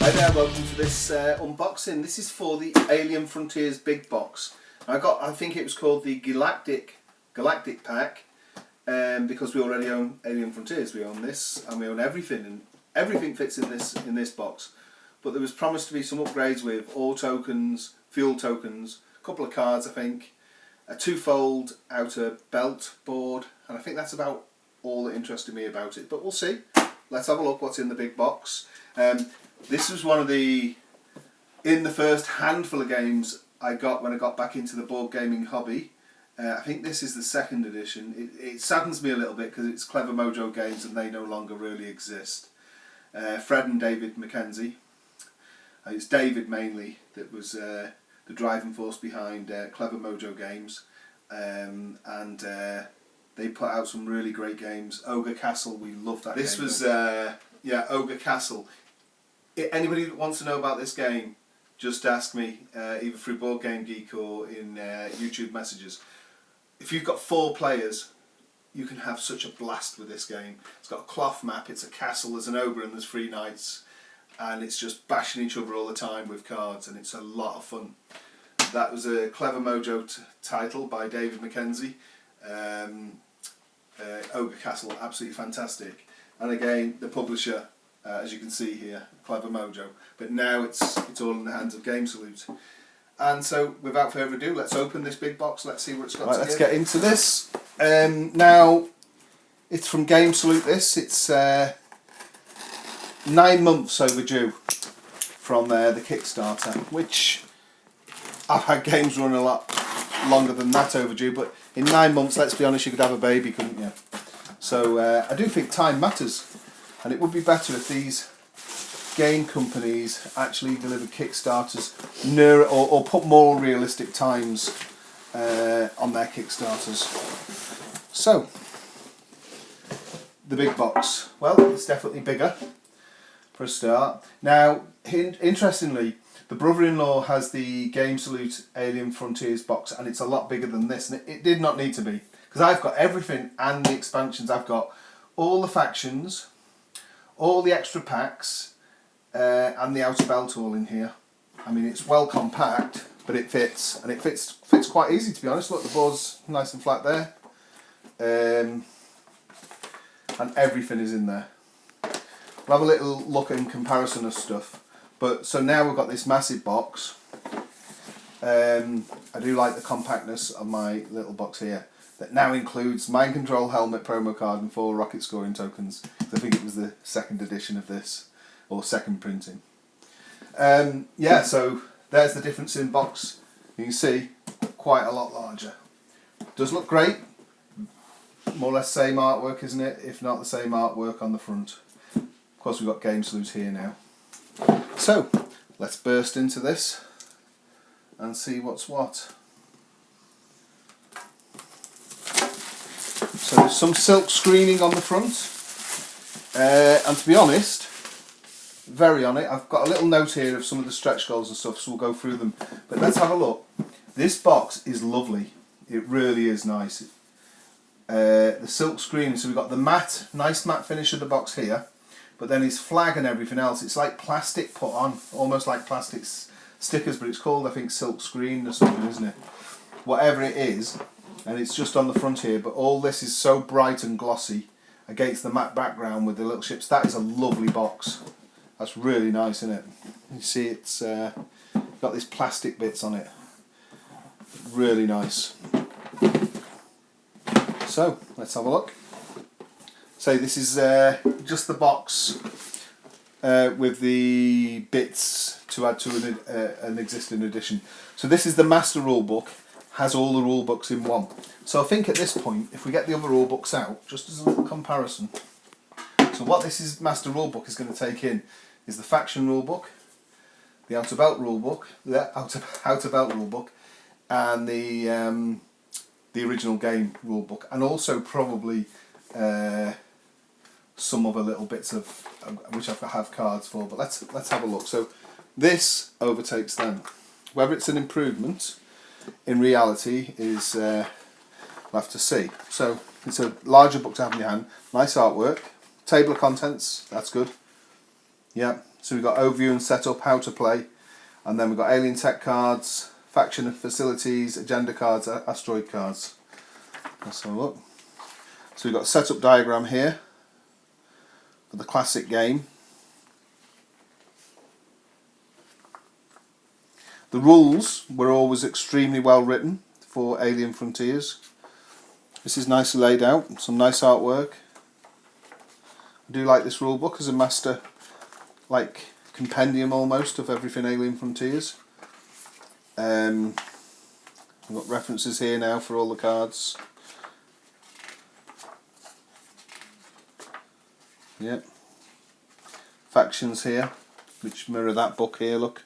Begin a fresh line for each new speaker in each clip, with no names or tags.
Hi there, welcome to this unboxing. This is for the Alien Frontiers big box. I think it was called the Galactic Pack because we already own Alien Frontiers. We own this and we own everything, and everything fits in this box. But there was promised to be some upgrades with ore tokens, fuel tokens, a couple of cards, I think, a two-fold outer belt board, and I think that's about all that interested me about it. But we'll see. Let's have a look what's in the big box. This was one of in the first handful of games I got when I got back into the board gaming hobby. I think this is the second edition. It saddens me a little bit because it's Clever Mojo games and they no longer really exist. Fred and David Mackenzie. It's David mainly that was the driving force behind Clever Mojo games, and they put out some really great games. Ogre Castle, we loved that game. This was Ogre Castle. Anybody that wants to know about this game, just ask me, either through Board Game Geek or in YouTube messages. If you've got 4 players, you can have such a blast with this game. It's got a cloth map, it's a castle, there's an ogre and there's 3 knights, and it's just bashing each other all the time with cards, and it's a lot of fun. That was a Clever Mojo title by David Mackenzie. Ogre Castle, absolutely fantastic. And again, the publisher, as you can see here, Clever Mojo, but now it's all in the hands of Game Salute. And so, without further ado, let's open this big box. Let's see what it's got. Right, let's get into this. Now, it's from Game Salute. It's 9 months overdue from the Kickstarter, which I've had games run a lot longer than that overdue. But in 9 months, let's be honest, you could have a baby, couldn't you? So I do think time matters. And it would be better if these game companies actually delivered Kickstarters nearer or put more realistic times on their Kickstarters. So, the big box. Well, it's definitely bigger for a start. Now, interestingly, the brother-in-law has the Game Salute Alien Frontiers box, and it's a lot bigger than this. And it did not need to be, because I've got everything and the expansions. I've got all the factions, all the extra packs, and the outer belt all in here. I mean, it's well compact, but it fits, and it fits quite easy, to be honest. Look, the board's nice and flat there, and everything is in there. We'll have a little look in comparison of stuff. But so now we've got this massive box. I do like the compactness of my little box here. That now includes Mind Control Helmet promo card and 4 rocket scoring tokens. I think it was the second edition of this, or second printing. So there's the difference in box. You can see, quite a lot larger. Does look great. More or less same artwork, isn't it? If not the same artwork on the front. Of course, we've got Game Salute here now. So, let's burst into this and see what's what. So there's some silk screening on the front, and to be honest, very on it. I've got a little note here of some of the stretch goals and stuff, so we'll go through them. But let's have a look. This box is lovely. It really is nice. The silk screening, so we've got the nice matte finish of the box here, but then his flag and everything else, it's like plastic put on, almost like plastic stickers, but it's called, I think, silk screen or something, isn't it? Whatever it is. And it's just on the front here, but all this is so bright and glossy against the matte background with the little ships. That is a lovely box. That's really nice, isn't it? You see it's got these plastic bits on it. Really nice. So, let's have a look. So this is just the box with the bits to add to an existing edition. So this is the master rulebook. Has all the rule books in one. So I think at this point, if we get the other rule books out, just as a little comparison. So what this master rule book is going to take in is the faction rule book, the outer belt rule book, and the original game rule book, and also probably some other little bits of which I have cards for. But let's have a look. So this overtakes them. Whether it's an improvement in reality is we'll have to see. So it's a larger book to have in your hand. Nice artwork. Table of contents, that's good. Yeah, So we've got overview and setup, how to play, and then we've got alien tech cards, faction and facilities, agenda cards, asteroid cards. Let's have a look. So we've got a setup diagram here for the classic game. The rules were always extremely well written for Alien Frontiers. This is nicely laid out, some nice artwork. I do like this rule book as a master, like compendium almost of everything Alien Frontiers. I've got references here now for all the cards. Yep. Factions here, which mirror that book here, look.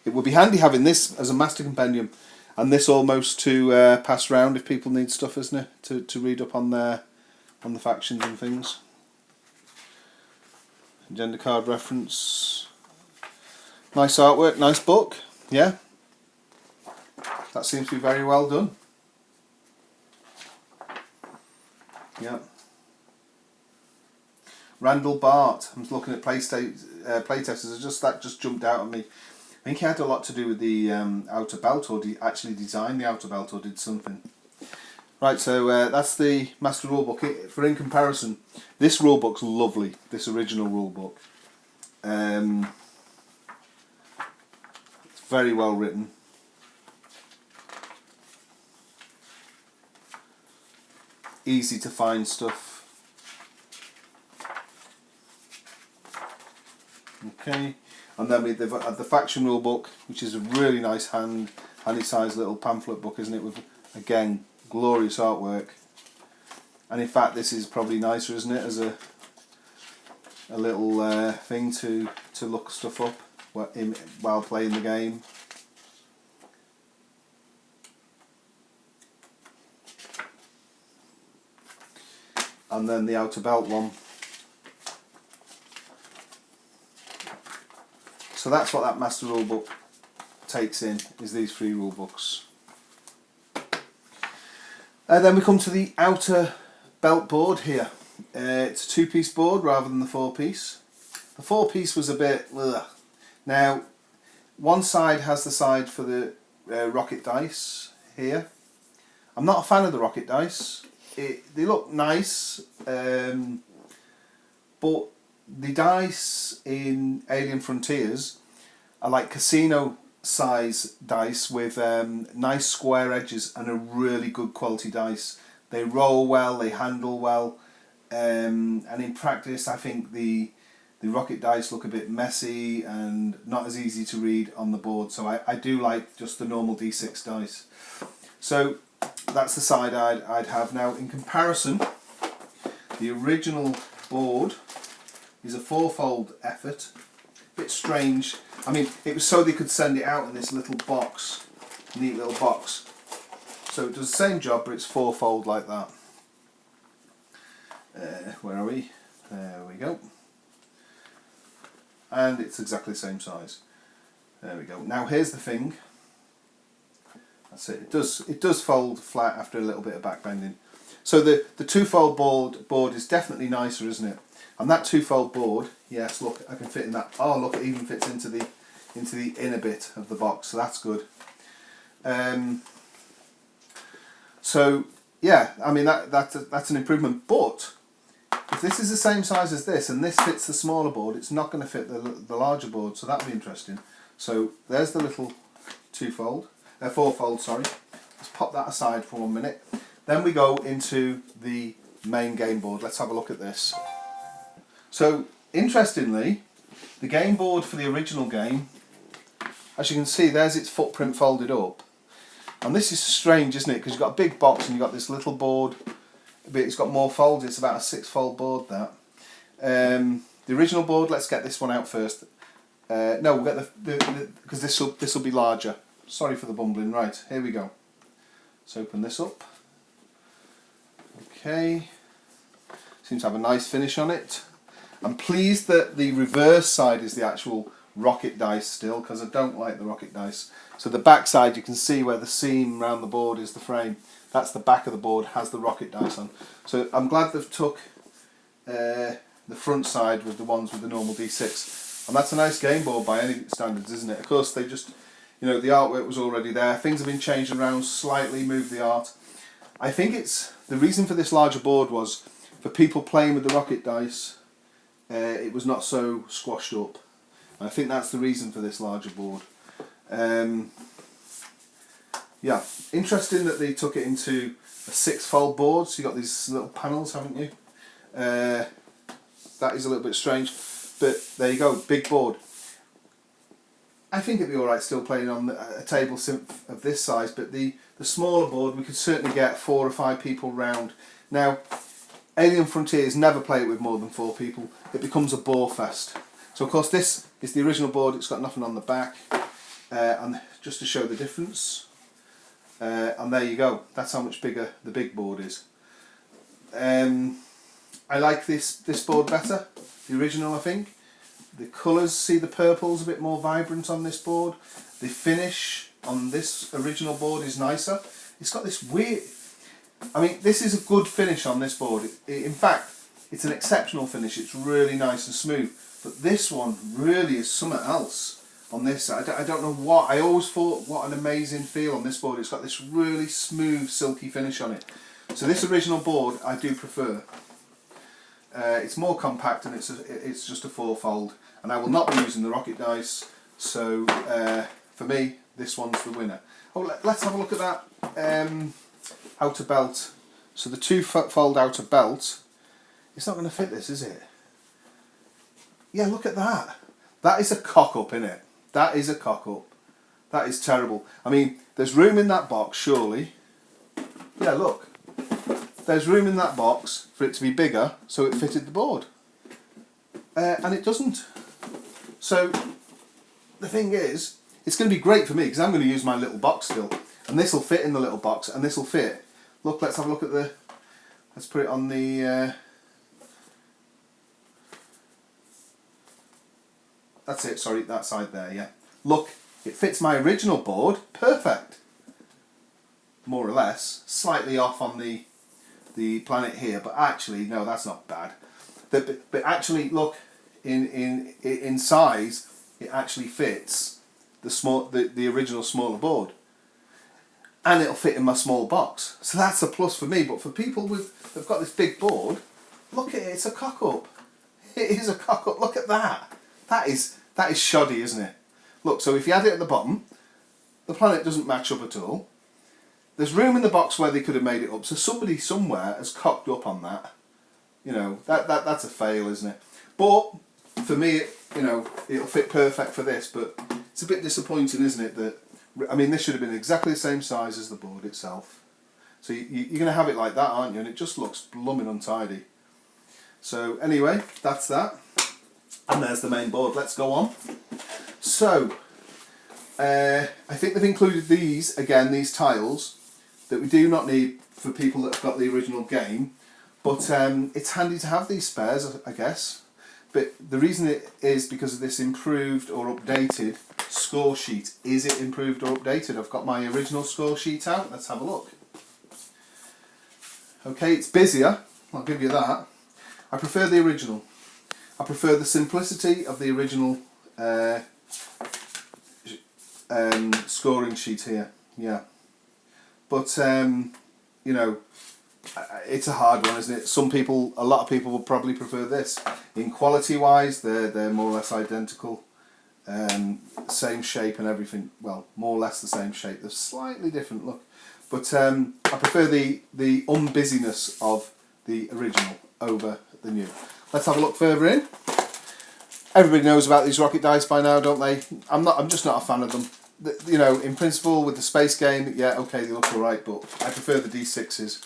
It would be handy having this as a master compendium and this almost to pass round if people need stuff, isn't it? To read up on the factions and things. Agenda card reference. Nice artwork, nice book. Yeah. That seems to be very well done. Yeah. Randall Bart. I was looking at playtesters. That just jumped out at me. I think he had a lot to do with the outer belt, or actually designed the outer belt, or did something. Right, so that's the master rulebook. For in comparison, this rulebook's lovely. This original rulebook. It's very well written. Easy to find stuff. Okay, and then we have the faction rule book, which is a really nice handy sized little pamphlet book, isn't it? With, again, glorious artwork. And in fact, this is probably nicer, isn't it, as a little thing to look stuff up while playing the game. And then the outer belt one. So that's what that master rule book takes in, is these 3 rule books. Then we come to the outer belt board here. It's a 2-piece board rather than the 4-piece. The 4-piece was a bit ugh. Now, one side has the side for the rocket dice here. I'm not a fan of the rocket dice. They look nice, but the dice in Alien Frontiers are like casino size dice with nice square edges and a really good quality dice. They roll well, they handle well, and in practice I think the rocket dice look a bit messy and not as easy to read on the board, so I do like just the normal D6 dice. So that's the side I'd have. Now, in comparison, the original board is a 4-fold effort. A bit strange. I mean, it was so they could send it out in this little box, neat little box. So it does the same job, but it's 4-fold like that. Where are we? There we go. And it's exactly the same size. There we go. Now here's the thing. That's it. It does fold flat after a little bit of back bending. So the 2-fold board is definitely nicer, isn't it? And that 2-fold board, yes, look, I can fit in that. Oh, look, it even fits into the inner bit of the box, so that's good. So yeah, I mean that's an improvement. But if this is the same size as this, and this fits the smaller board, it's not going to fit the larger board. So that'll be interesting. So there's the little 4-fold, sorry. Let's pop that aside for 1 minute. Then we go into the main game board. Let's have a look at this. So, interestingly, the game board for the original game, as you can see, there's its footprint folded up. And this is strange, isn't it? Because you've got a big box and you've got this little board, but it's got more folds. It's about a 6-fold board, that. The original board, let's get this one out first. No, we'll get because this will be larger. Sorry for the bumbling. Right, here we go. Let's open this up. Okay. Seems to have a nice finish on it. I'm pleased that the reverse side is the actual rocket dice still, because I don't like the rocket dice. So the back side, you can see where the seam around the board is the frame. That's the back of the board, has the rocket dice on. So I'm glad they've took the front side with the ones with the normal D6. And that's a nice game board by any standards, isn't it? Of course, they just, you know, the artwork was already there. Things have been changed around slightly, moved the art. I think it's, the reason for this larger board was for people playing with the rocket dice, it was not so squashed up. And I think that's the reason for this larger board. Yeah, interesting that they took it into a 6-fold board, so you've got these little panels, haven't you? That is a little bit strange, but there you go, big board. I think it'd be alright still playing on a table of this size, but the smaller board, we could certainly get 4 or 5 people round. Now, Alien Frontiers never play it with more than 4 people. It becomes a bore fest. So of course this is the original board, it's got nothing on the back, and just to show the difference. And there you go, that's how much bigger the big board is. I like this board better, the original I think. The colours, see the purple's a bit more vibrant on this board. The finish on this original board is nicer. It's got this weird, I mean this is a good finish on this board. In fact, it's an exceptional finish, it's really nice and smooth. But this one really is something else. On this, I don't know what, I always thought what an amazing feel on this board. It's got this really smooth silky finish on it. So this original board I do prefer. It's more compact and it's just a 4-fold, and I will not be using the rocket dice, so for me this one's the winner. Oh, let's have a look at that outer belt. So the 2-fold outer belt, it's not going to fit this, is it? Yeah, look at that. That is a cock-up, isn't it? That is a cock-up. That is terrible. I mean, there's room in that box, surely. Yeah, look. There's room in that box for it to be bigger, so it fitted the board. And it doesn't. So, the thing is, it's going to be great for me, because I'm going to use my little box still. And this will fit in the little box, and this will fit. Look, let's have a look at the... Let's put it on the... That's it, sorry, that side there, yeah. Look, it fits my original board, perfect. More or less, slightly off on the planet here, but actually, no, that's not bad. But actually, look, in size, it actually fits the original smaller board. And it'll fit in my small box. So that's a plus for me, but for people who've got this big board, look at it, it's a cock-up. It is a cock-up, look at that. That is shoddy, isn't it? Look, so if you add it at the bottom, the planet doesn't match up at all. There's room in the box where they could have made it up, so somebody somewhere has cocked up on that. You know, that's a fail, isn't it? But for me, you know, it'll fit perfect for this, but it's a bit disappointing, isn't it? That, I mean, this should have been exactly the same size as the board itself. So you're going to have it like that, aren't you? And it just looks blooming untidy. So anyway, that's that. And there's the main board. Let's go on. So, I think they've included these, again, these tiles, that we do not need for people that have got the original game. But it's handy to have these spares, I guess. But the reason it is because of this improved or updated score sheet. Is it improved or updated? I've got my original score sheet out. Let's have a look. Okay, it's busier. I'll give you that. I prefer the original. I prefer the simplicity of the original scoring sheet here, yeah. But, you know, it's a hard one, isn't it? A lot of people would probably prefer this. In quality-wise, they're more or less identical. Same shape and everything. Well, more or less the same shape. They're slightly different, look. But I prefer the unbusyness of the original over the new. Let's have a look further in. Everybody knows about these rocket dice by now, don't they? I'm just not a fan of them. You know, in principle, with the space game, yeah, okay, they look alright, but I prefer the D6s.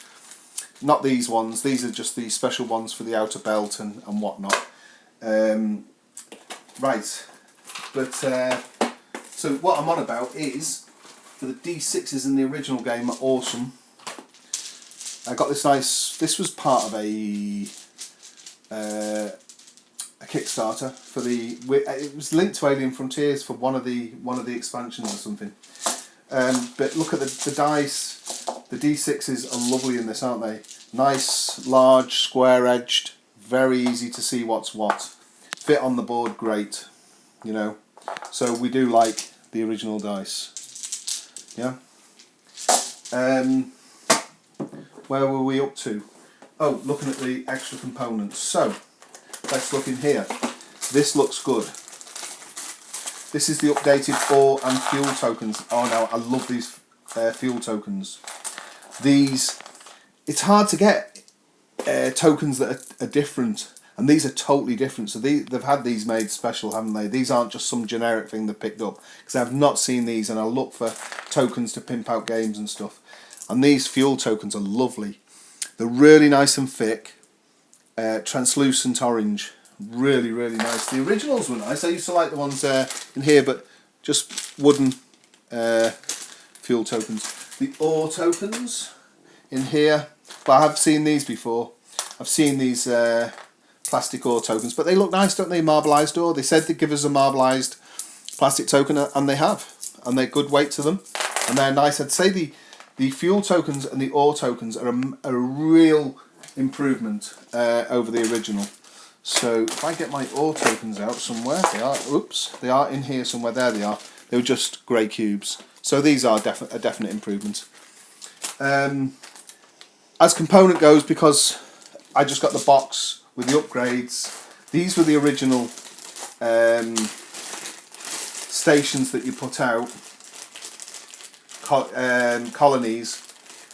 Not these ones. These are just the special ones for the outer belt and whatnot. Right. But, so what I'm on about is, for the D6s in the original game are awesome. I got this nice, this was part of a Kickstarter for it was linked to Alien Frontiers for one of the expansions or something. But look at the dice. The D6s are lovely in this, aren't they? Nice, large, square-edged, very easy to see what's what. Fit on the board, great, you know. So we do like the original dice. Yeah. Where were we up to? Oh, looking at the extra components. So let's look in here. This looks good. This is the updated ore and fuel tokens. Oh no, I love these fuel tokens. These, it's hard to get tokens that are different, and these are totally different. So they've had these made special, haven't they? These aren't just some generic thing they picked up, because I've not seen these, and I look for tokens to pimp out games and stuff. And these fuel tokens are lovely. They're really nice and thick, translucent orange. Really, really nice. The originals were nice. I used to like the ones in here, but just wooden fuel tokens. The ore tokens in here, but I have seen these before. I've seen these plastic ore tokens, but they look nice, don't they? Marbleized ore. They said they'd give us a marbleized plastic token, and they have. And they're good weight to them, and they're nice. I'd say the fuel tokens and the ore tokens are a real improvement over the original. So if I get my ore tokens out somewhere, they are. Oops, they are in here somewhere. There they are. They were just grey cubes. So these are a definite improvement. As component goes, because I just got the box with the upgrades. These were the original stations that you put out. Colonies,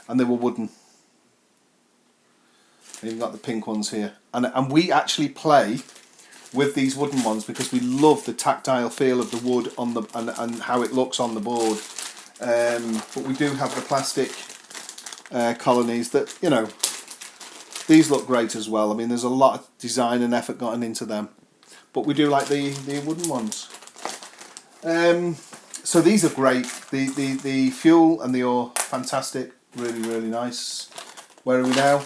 and they were wooden. And you've got the pink ones here, and we actually play with these wooden ones because we love the tactile feel of the wood on the and how it looks on the board. But we do have the plastic colonies that, you know, these look great as well. I mean, there's a lot of design and effort gotten into them, but we do like the wooden ones. So these are great. The fuel and the ore, fantastic. Really, really nice. Where are we now?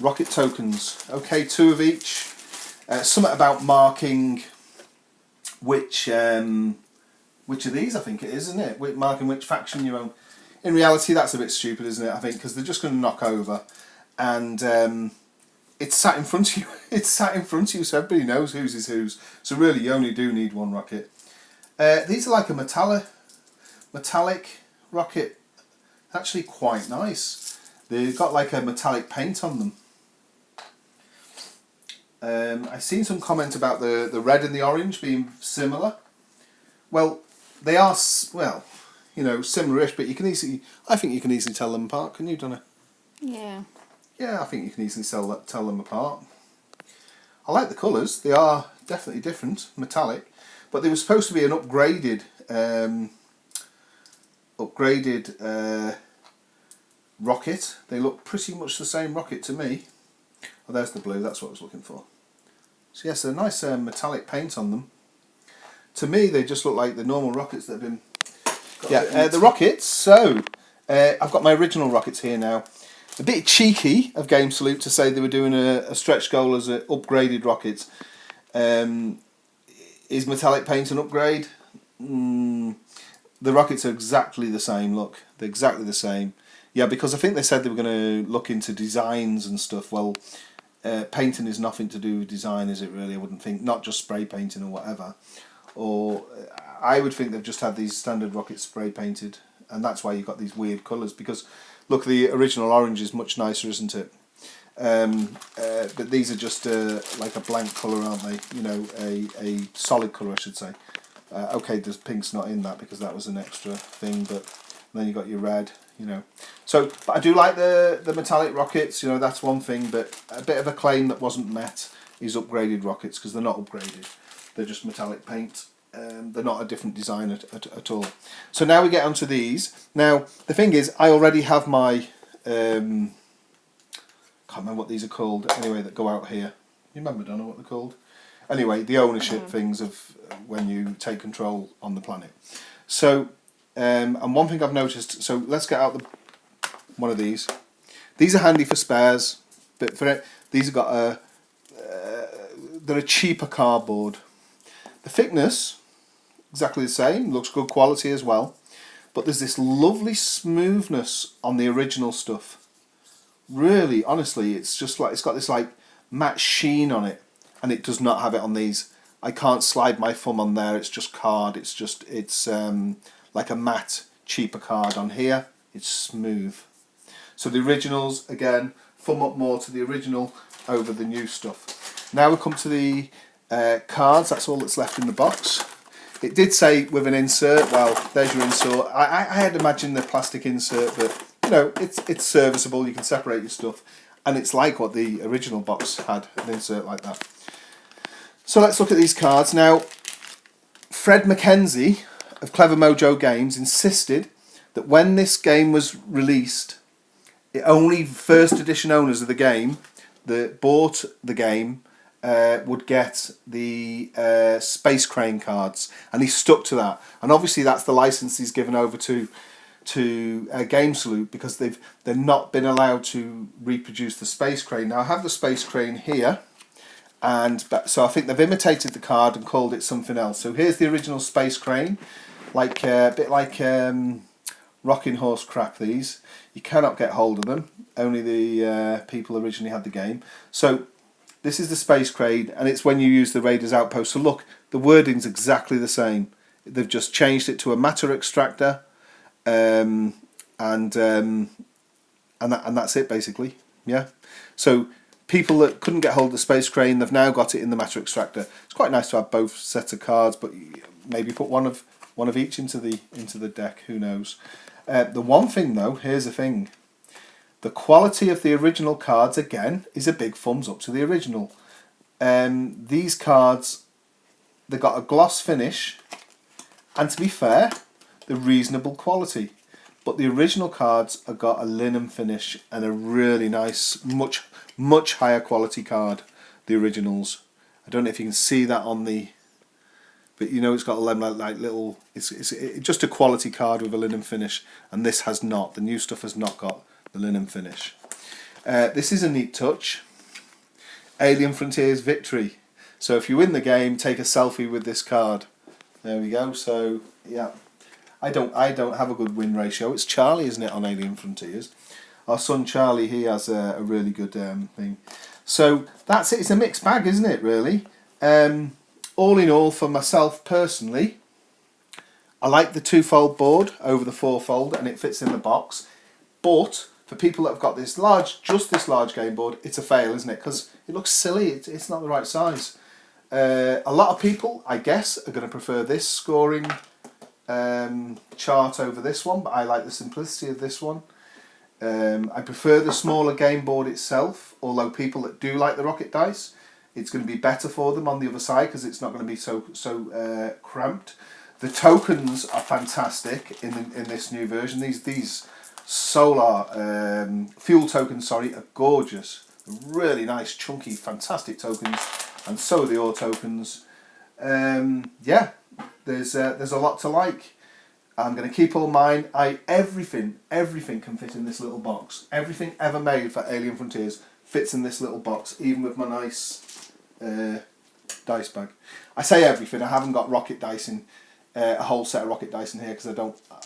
Rocket tokens. Okay, 2 of each. Something about marking which of these, I think it is, isn't it? Marking which faction you own. In reality, that's a bit stupid, isn't it? I think, because they're just going to knock over, and it's sat in front of you. It's sat in front of you, so everybody knows whose is whose. So really, you only do need one rocket. These are like a metallic rocket. Actually, quite nice. They've got like a metallic paint on them. I've seen some comment about the red and the orange being similar. Well, they are, well, you know, similar-ish, but you can easily, I think you can easily tell them apart, can you, Donna?
Yeah. Yeah,
I think you can easily tell them apart. I like the colours. They are definitely different, metallic, but they were supposed to be an upgraded rocket. They look pretty much the same rocket to me. Oh, there's the blue, that's what I was looking for. So yes, a nice metallic paint on them. To me, they just look like the normal rockets that have been... the rockets, so I've got my original rockets here now. A bit cheeky of Game Salute to say they were doing a stretch goal as upgraded rockets. Is metallic paint an upgrade? The rockets are exactly the same, look. They're exactly the same. Yeah, because I think they said they were going to look into designs and stuff. Well, painting is nothing to do with design, is it really? I wouldn't think. Not just spray painting or whatever. Or I would think they've just had these standard rockets spray painted, and that's why you've got these weird colours. Because look, the original orange is much nicer, isn't it? But these are just like a blank colour, aren't they? You know, a solid colour, I should say. Okay, there's pink's not in that because that was an extra thing, but then you got your red, you know. So, but I do like the metallic rockets. You know, that's one thing. But a bit of a claim that wasn't met is upgraded rockets, because they're not upgraded. They're just metallic paint. They're not a different design at all. So now we get onto these. Now the thing is, I already have my can't remember what these are called. Anyway, that go out here. You remember, Donna, what they're called? Anyway, the ownership things of when you take control on the planet. So, and one thing I've noticed. So let's get out one of these. These are handy for spares, but for it, these have got they're a cheaper cardboard. The thickness, exactly the same, looks good quality as well, but there's this lovely smoothness on the original stuff. Really, honestly, it's just like, it's got this like matte sheen on it, and it does not have it on these. I can't slide my thumb on there. It's just card. It's like a matte, cheaper card on here. It's smooth. So the originals, again, thumb up more to the original over the new stuff. Now we come to the cards. That's all that's left in the box. It did say with an insert. Well, there's your insert. I had imagined the plastic insert, but you know, it's serviceable. You can separate your stuff, and it's like what the original box had, an insert like that. So let's look at these cards now. Fred Mackenzie of Clever Mojo Games insisted that when this game was released, only first edition owners of the game that bought the game would get the Space Crane cards, and he stuck to that. And obviously that's the license he's given over to Game Salute, because they've not been allowed to reproduce the Space Crane. Now I have the Space Crane here, and so I think they've imitated the card and called it something else. So here's the original Space Crane, like a bit like Rocking Horse crap. These you cannot get hold of them. Only the people originally had the game. So this is the Space Crane, and it's when you use the Raiders Outpost. So look, the wording's exactly the same. They've just changed it to a matter extractor, and that's it basically. Yeah. So people that couldn't get hold of the Space Crane, they've now got it in the matter extractor. It's quite nice to have both sets of cards, but maybe put one of each into the deck. Who knows? The one thing though, here's the thing. The quality of the original cards, again, is a big thumbs up to the original. These cards, they got a gloss finish, and to be fair, they're reasonable quality. But the original cards have got a linen finish and a really nice, much higher quality card. The originals. I don't know if you can see that on the, but you know it's got a like little. It's just a quality card with a linen finish, and this has not. The new stuff has not got the linen finish. This is a neat touch. Alien Frontiers Victory. So if you win the game, take a selfie with this card. There we go. So yeah, I don't have a good win ratio. It's Charlie, isn't it, on Alien Frontiers? Our son Charlie, he has a really good thing. So that's it. It's a mixed bag, isn't it? Really. All in all, for myself personally, I like the 2-fold board over the 4-fold, and it fits in the box. But for people that have got this large game board, it's a fail, isn't it? Because it looks silly. It's not the right size. A lot of people, I guess, are going to prefer this scoring chart over this one, but I like the simplicity of this one. I prefer the smaller game board itself, although people that do like the rocket dice, it's going to be better for them on the other side because it's not going to be so cramped. The tokens are fantastic in this new version. These solar fuel tokens, are gorgeous. Really nice, chunky, fantastic tokens, and so are the ore tokens. Yeah, there's a lot to like. I'm going to keep all mine. Everything can fit in this little box. Everything ever made for Alien Frontiers fits in this little box, even with my nice dice bag. I say everything. I haven't got rocket dice in a whole set of rocket dice in here because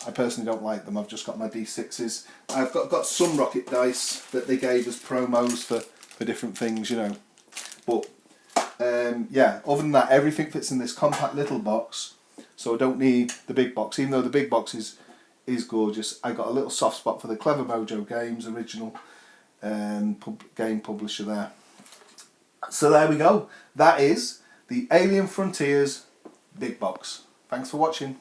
I personally don't like them. I've just got my D6s. I've got some rocket dice that they gave as promos for different things, you know. But yeah, other than that, everything fits in this compact little box. So I don't need the big box, even though the big box is gorgeous. I got a little soft spot for the Clever Mojo Games original game publisher there. So there we go. That is the Alien Frontiers big box. Thanks for watching.